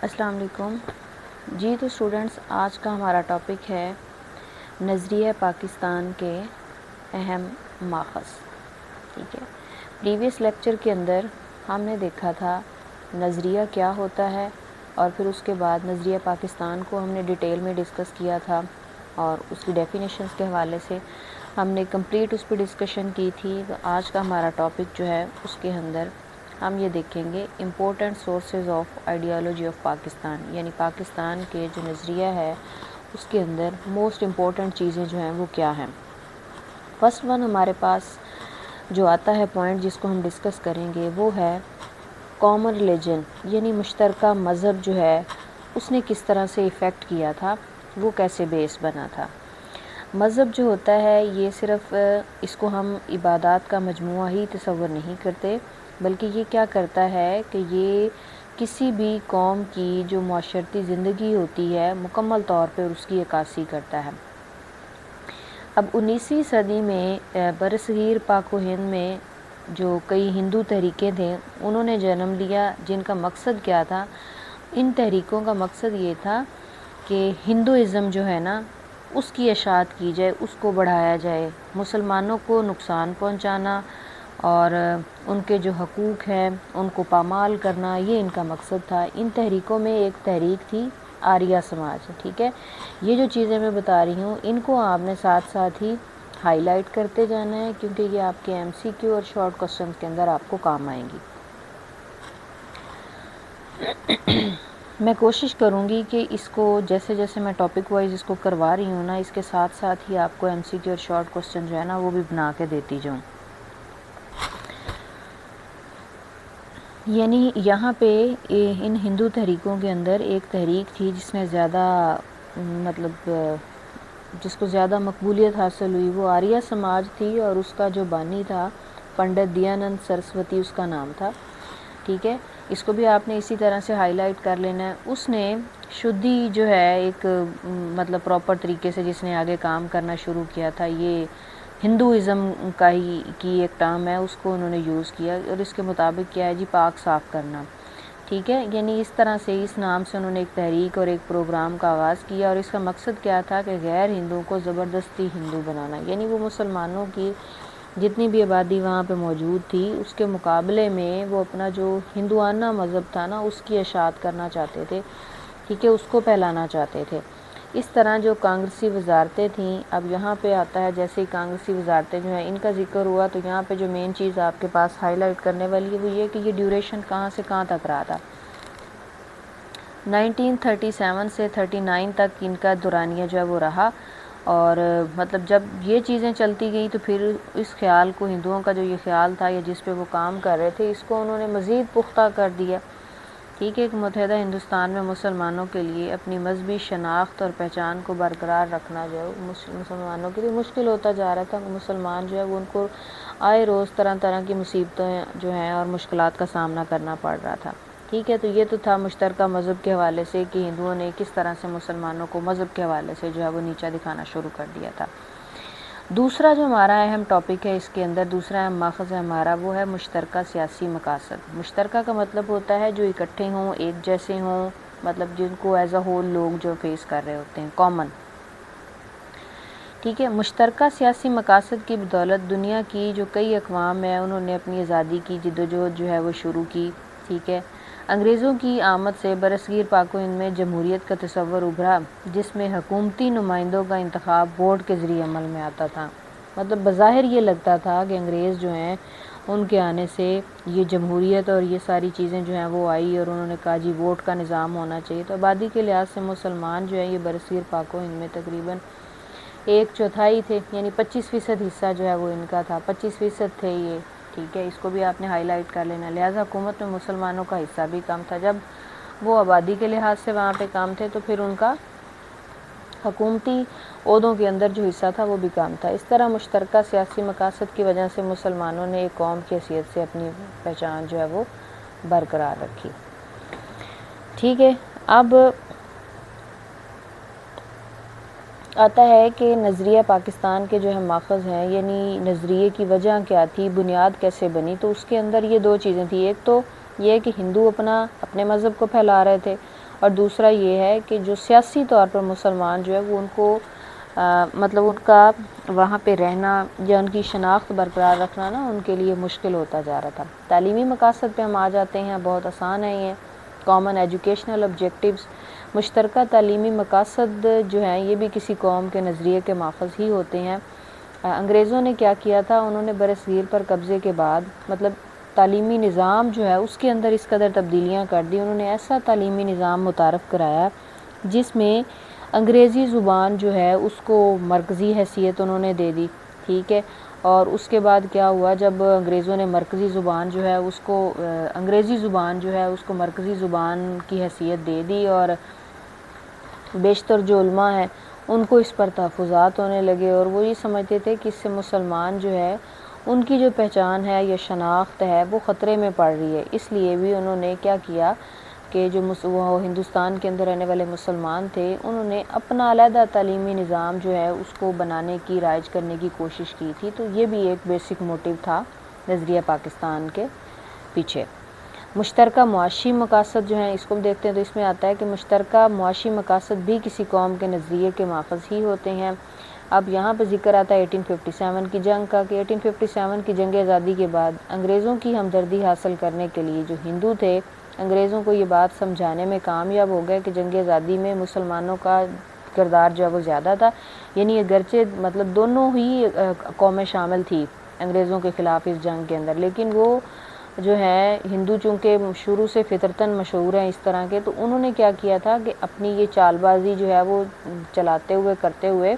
السلام علیکم جی۔ تو اسٹوڈنٹس، آج کا ہمارا ٹاپک ہے نظریہ پاکستان کے اہم ماخذ۔ ٹھیک ہے، پریویس لیکچر کے اندر ہم نے دیکھا تھا نظریہ کیا ہوتا ہے، اور پھر اس کے بعد نظریہ پاکستان کو ہم نے ڈیٹیل میں ڈسکس کیا تھا، اور اس کی ڈیفینیشنز کے حوالے سے ہم نے کمپلیٹ اس پہ ڈسکشن کی تھی۔ تو آج کا ہمارا ٹاپک جو ہے اس کے اندر ہم یہ دیکھیں گے important sources of ideology of Pakistan, یعنی پاکستان کے جو نظریہ ہے اس کے اندر موسٹ امپورٹنٹ چیزیں جو ہیں وہ کیا ہیں۔ فرسٹ ون ہمارے پاس جو آتا ہے پوائنٹ جس کو ہم ڈسکس کریں گے وہ ہے کامن ریلیجن، یعنی مشترکہ مذہب جو ہے اس نے کس طرح سے ایفیکٹ کیا تھا، وہ کیسے بیس بنا تھا۔ مذہب جو ہوتا ہے یہ صرف اس کو ہم عبادات کا مجموعہ ہی تصور نہیں کرتے، بلکہ یہ کیا کرتا ہے کہ یہ کسی بھی قوم کی جو معاشرتی زندگی ہوتی ہے مکمل طور پہ اس کی عکاسی کرتا ہے۔ اب 19ویں صدی میں برصغیر پاک و ہند میں جو کئی ہندو تحریکیں تھیں انہوں نے جنم لیا، جن کا مقصد کیا تھا؟ ان تحریکوں کا مقصد یہ تھا کہ ہندوازم جو ہے نا اس کی اشاعت کی جائے، اس کو بڑھایا جائے، مسلمانوں کو نقصان پہنچانا اور ان کے جو حقوق ہیں ان کو پامال کرنا، یہ ان کا مقصد تھا۔ ان تحریکوں میں ایک تحریک تھی آریہ سماج۔ ٹھیک ہے، یہ جو چیزیں میں بتا رہی ہوں ان کو آپ نے ساتھ ساتھ ہی ہائی لائٹ کرتے جانا ہے، کیونکہ یہ آپ کے MCQ اور شارٹ کوسچنز کے اندر آپ کو کام آئیں گی۔ میں کوشش کروں گی کہ اس کو جیسے جیسے میں ٹاپک وائز اس کو کروا رہی ہوں نا، اس کے ساتھ ساتھ ہی آپ کو MCQ اور شارٹ کوسچن جو ہے نا وہ بھی بنا کے دیتی جاؤں۔ یعنی یہاں پہ ان ہندو تحریکوں کے اندر ایک تحریک تھی جس نے زیادہ جس کو زیادہ مقبولیت حاصل ہوئی، وہ آریہ سماج تھی، اور اس کا جو بانی تھا پنڈت دیانند سرسوتی اس کا نام تھا۔ ٹھیک ہے، اس کو بھی آپ نے اسی طرح سے ہائی لائٹ کر لینا ہے۔ اس نے شدھی جو ہے ایک پراپر طریقے سے جس نے آگے کام کرنا شروع کیا تھا، یہ ہندوازم کی ایک ٹرم ہے، اس کو انہوں نے یوز کیا، اور اس کے مطابق کیا ہے جی پاک صاف کرنا۔ ٹھیک ہے، یعنی اس طرح سے اس نام سے انہوں نے ایک تحریک اور ایک پروگرام کا آغاز کیا، اور اس کا مقصد کیا تھا کہ غیر ہندوؤں کو زبردستی ہندو بنانا، یعنی وہ مسلمانوں کی جتنی بھی آبادی وہاں پہ موجود تھی اس کے مقابلے میں وہ اپنا جو ہندوانہ مذہب تھا نا اس کی اشاعت کرنا چاہتے تھے۔ ٹھیک ہے، اس کو پھیلانا چاہتے تھے۔ اس طرح جو کانگریسی وزارتیں تھیں، اب یہاں پہ آتا ہے جیسے کانگریسی وزارتیں جو ہیں ان کا ذکر ہوا، تو یہاں پہ جو مین چیز آپ کے پاس ہائی لائٹ کرنے والی ہے وہ یہ کہ یہ ڈیوریشن کہاں سے کہاں تک رہا تھا۔ 1937 سے 39 تک ان کا دورانیہ جو ہے وہ رہا، اور جب یہ چیزیں چلتی گئیں تو پھر اس خیال کو ہندوؤں کا جو یہ خیال تھا یا جس پہ وہ کام کر رہے تھے اس کو انہوں نے مزید پختہ کر دیا۔ ٹھیک ہے، ایک متحدہ ہندوستان میں مسلمانوں کے لیے اپنی مذہبی شناخت اور پہچان کو برقرار رکھنا جو ہے مسلمانوں کے لیے مشکل ہوتا جا رہا تھا۔ مسلمان جو ہے وہ ان کو آئے روز طرح طرح کی مصیبتیں جو ہیں اور مشکلات کا سامنا کرنا پڑ رہا تھا۔ ٹھیک ہے، تو یہ تو تھا مشترکہ مذہب کے حوالے سے کہ ہندوؤں نے کس طرح سے مسلمانوں کو مذہب کے حوالے سے جو ہے وہ نیچا دکھانا شروع کر دیا تھا۔ دوسرا جو ہمارا اہم ٹاپک ہے اس کے اندر، دوسرا اہم ماخذ ہے ہمارا، وہ ہے مشترکہ سیاسی مقاصد۔ مشترکہ کا مطلب ہوتا ہے جو اکٹھے ہوں، ایک جیسے ہوں، جن کو ایز اے ہول لوگ جو فیس کر رہے ہوتے ہیں، کامن۔ ٹھیک ہے، مشترکہ سیاسی مقاصد کی بدولت دنیا کی جو کئی اقوام ہیں انہوں نے اپنی آزادی کی جدوجہد جو ہے وہ شروع کی۔ ٹھیک ہے، انگریزوں کی آمد سے برصغیر پاک و ہند میں جمہوریت کا تصور ابھرا، جس میں حکومتی نمائندوں کا انتخاب ووٹ کے ذریعے عمل میں آتا تھا۔ بظاہر یہ لگتا تھا کہ انگریز جو ہیں ان کے آنے سے یہ جمہوریت اور یہ ساری چیزیں جو ہیں وہ آئی، اور انہوں نے کہا جی ووٹ کا نظام ہونا چاہیے۔ تو آبادی کے لحاظ سے مسلمان جو ہیں یہ برصغیر پاک و ہند میں تقریباً 1/4 تھے، یعنی 25% حصہ جو ہے وہ ان کا تھا، 25% تھے یہ۔ ٹھیک ہے، اس کو بھی آپ نے ہائی لائٹ کر لینا، لہٰذا حکومت میں مسلمانوں کا حصہ بھی کم تھا۔ جب وہ آبادی کے لحاظ سے وہاں پہ کم تھے تو پھر ان کا حکومتی عہدوں کے اندر جو حصہ تھا وہ بھی کم تھا۔ اس طرح مشترکہ سیاسی مقاصد کی وجہ سے مسلمانوں نے ایک قوم کی حیثیت سے اپنی پہچان جو ہے وہ برقرار رکھی۔ ٹھیک ہے، اب آتا ہے کہ نظریہ پاکستان کے جو ہے ماخذ ہیں، یعنی نظریے کی وجہ کیا تھی، بنیاد کیسے بنی، تو اس کے اندر یہ دو چیزیں تھیں۔ ایک تو یہ کہ ہندو اپنے مذہب کو پھیلا رہے تھے، اور دوسرا یہ ہے کہ جو سیاسی طور پر مسلمان جو ہے وہ ان کو مطلب ان کا وہاں پہ رہنا یا ان کی شناخت برقرار رکھنا نا ان کے لیے مشکل ہوتا جا رہا تھا۔ تعلیمی مقاصد پہ ہم آ جاتے ہیں، بہت آسان ہے یہ۔ کامن ایجوکیشنل آبجیکٹیوز، مشترکہ تعلیمی مقاصد جو ہیں یہ بھی کسی قوم کے نظریے کے ماخذ ہی ہوتے ہیں۔ انگریزوں نے کیا کیا تھا، انہوں نے برصغیر پر قبضے کے بعد مطلب تعلیمی نظام جو ہے اس کے اندر اس قدر تبدیلیاں کر دی، انہوں نے ایسا تعلیمی نظام متعارف کرایا جس میں انگریزی زبان جو ہے اس کو مرکزی حیثیت انہوں نے دے دی، ٹھیک ہے۔ اور اس کے بعد کیا ہوا، جب انگریزوں نے مرکزی زبان جو ہے اس کو انگریزی زبان جو ہے اس کو مرکزی زبان کی حیثیت دے دی، اور بیشتر جو علماء ہیں ان کو اس پر تحفظات ہونے لگے، اور وہ یہ سمجھتے تھے کہ اس سے مسلمان جو ہے ان کی جو پہچان ہے یا شناخت ہے وہ خطرے میں پڑ رہی ہے۔ اس لیے بھی انہوں نے کیا کیا کہ جو وہ ہندوستان کے اندر رہنے والے مسلمان تھے انہوں نے اپنا علیحدہ تعلیمی نظام جو ہے اس کو بنانے کی، رائج کرنے کی کوشش کی تھی۔ تو یہ بھی ایک بیسک موٹیو تھا نظریہ پاکستان کے پیچھے۔ مشترکہ معاشی مقاصد جو ہیں اس کو دیکھتے ہیں تو اس میں آتا ہے کہ مشترکہ معاشی مقاصد بھی کسی قوم کے نظریے کے ماخذ ہی ہوتے ہیں۔ اب یہاں پہ ذکر آتا ہے 1857 کی جنگ کا، کہ 1857 کی جنگ آزادی کے بعد انگریزوں کی ہمدردی حاصل کرنے کے لیے جو ہندو تھے انگریزوں کو یہ بات سمجھانے میں کامیاب ہو گئے کہ جنگ آزادی میں مسلمانوں کا کردار جو ہے وہ زیادہ تھا، یعنی اگرچہ مطلب دونوں ہی قومیں شامل تھی انگریزوں کے خلاف اس جنگ کے اندر، لیکن وہ جو ہے ہندو چونکہ شروع سے فطرتاً مشہور ہیں اس طرح کے، تو انہوں نے کیا کیا تھا کہ اپنی یہ چال بازی جو ہے وہ چلاتے ہوئے کرتے ہوئے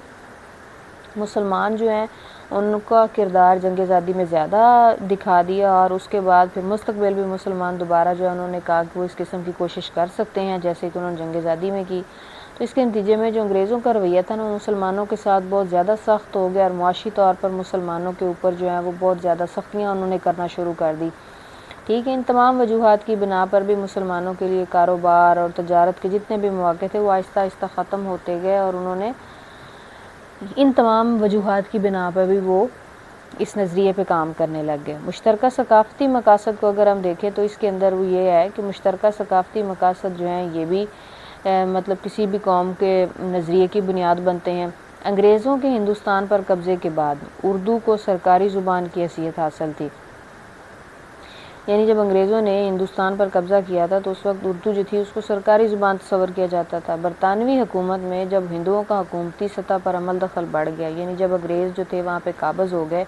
مسلمان جو ہیں ان کا کردار جنگ آزادی میں زیادہ دکھا دیا، اور اس کے بعد پھر مستقبل بھی مسلمان دوبارہ جو ہے انہوں نے کہا کہ وہ اس قسم کی کوشش کر سکتے ہیں جیسے کہ انہوں نے جنگ آزادی میں کی۔ تو اس کے نتیجے میں جو انگریزوں کا رویہ تھا نا مسلمانوں کے ساتھ بہت زیادہ سخت ہو گیا، اور معاشی طور پر مسلمانوں کے اوپر جو ہے وہ بہت زیادہ سختیاں انہوں نے کرنا شروع کر دی، ٹھیک ہے۔ ان تمام وجوہات کی بنا پر بھی مسلمانوں کے لیے کاروبار اور تجارت کے جتنے بھی مواقع تھے وہ آہستہ آہستہ ختم ہوتے گئے، اور انہوں نے ان تمام وجوہات کی بنا پر بھی وہ اس نظریے پہ کام کرنے لگ گئے۔ مشترکہ ثقافتی مقاصد کو اگر ہم دیکھیں تو اس کے اندر وہ یہ ہے کہ مشترکہ ثقافتی مقاصد جو ہیں یہ بھی مطلب کسی بھی قوم کے نظریے کی بنیاد بنتے ہیں۔ انگریزوں کے ہندوستان پر قبضے کے بعد اردو کو سرکاری زبان کی حیثیت حاصل تھی، یعنی جب انگریزوں نے ہندوستان پر قبضہ کیا تھا تو اس وقت اردو جو تھی اس کو سرکاری زبان تصور کیا جاتا تھا۔ برطانوی حکومت میں جب ہندوؤں کا حکومتی سطح پر عمل دخل بڑھ گیا، یعنی جب انگریز جو تھے وہاں پہ قابض ہو گئے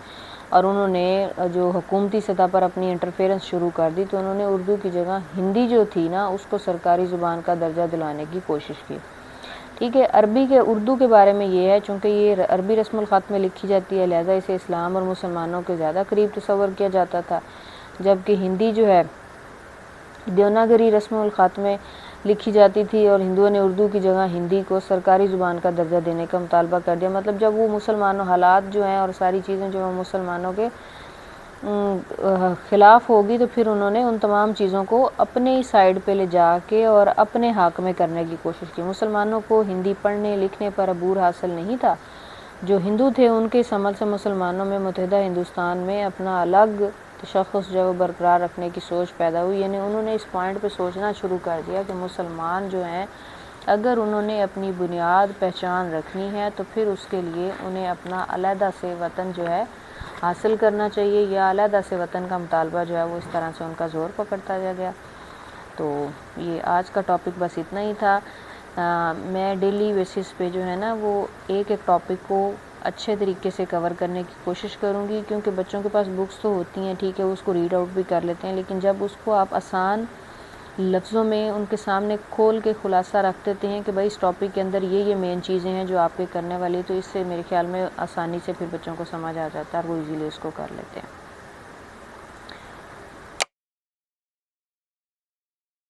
اور انہوں نے جو حکومتی سطح پر اپنی انٹرفیرنس شروع کر دی، تو انہوں نے اردو کی جگہ ہندی جو تھی نا اس کو سرکاری زبان کا درجہ دلانے کی کوشش کی، ٹھیک ہے۔ عربی کے اردو کے بارے میں یہ ہے چونکہ یہ عربی رسم الخط میں لکھی جاتی ہے لہذا اسے اسلام اور مسلمانوں کے زیادہ قریب تصور کیا جاتا تھا، جبکہ ہندی جو ہے دیوناگری رسم الخط میں لکھی جاتی تھی، اور ہندوؤں نے اردو کی جگہ ہندی کو سرکاری زبان کا درجہ دینے کا مطالبہ کر دیا۔ مطلب جب وہ مسلمانوں حالات جو ہیں اور ساری چیزیں جو ہیں مسلمانوں کے خلاف ہوگی تو پھر انہوں نے ان تمام چیزوں کو اپنے سائیڈ پہ لے جا کے اور اپنے حق میں کرنے کی کوشش کی۔ مسلمانوں کو ہندی پڑھنے لکھنے پر عبور حاصل نہیں تھا، جو ہندو تھے ان کے اس عمل سے مسلمانوں میں متحدہ ہندوستان میں اپنا الگ تشخص جو ہے وہ برقرار رکھنے کی سوچ پیدا ہوئی، یعنی انہوں نے اس پوائنٹ پہ سوچنا شروع کر دیا کہ مسلمان جو ہیں اگر انہوں نے اپنی بنیاد پہچان رکھنی ہے تو پھر اس کے لیے انہیں اپنا علیحدہ سے وطن جو ہے حاصل کرنا چاہیے، یا علیحدہ سے وطن کا مطالبہ جو ہے وہ اس طرح سے ان کا زور پکڑتا جا گیا۔ تو یہ آج کا ٹاپک بس اتنا ہی تھا۔ میں ڈیلی بیسس پہ جو ہے نا وہ ایک ایک ٹاپک کو اچھے طریقے سے کور کرنے کی کوشش کروں گی، کیونکہ بچوں کے پاس بکس تو ہوتی ہیں ٹھیک ہے، اس کو ریڈ آؤٹ بھی کر لیتے ہیں، لیکن جب اس کو آپ آسان لفظوں میں ان کے سامنے کھول کے خلاصہ رکھ دیتے ہیں کہ بھائی اس ٹاپک کے اندر یہ مین چیزیں ہیں جو آپ کے کرنے والی، تو اس سے میرے خیال میں آسانی سے پھر بچوں کو سمجھ آ جاتا ہے اور وہ ایزیلی اس کو کر لیتے ہیں۔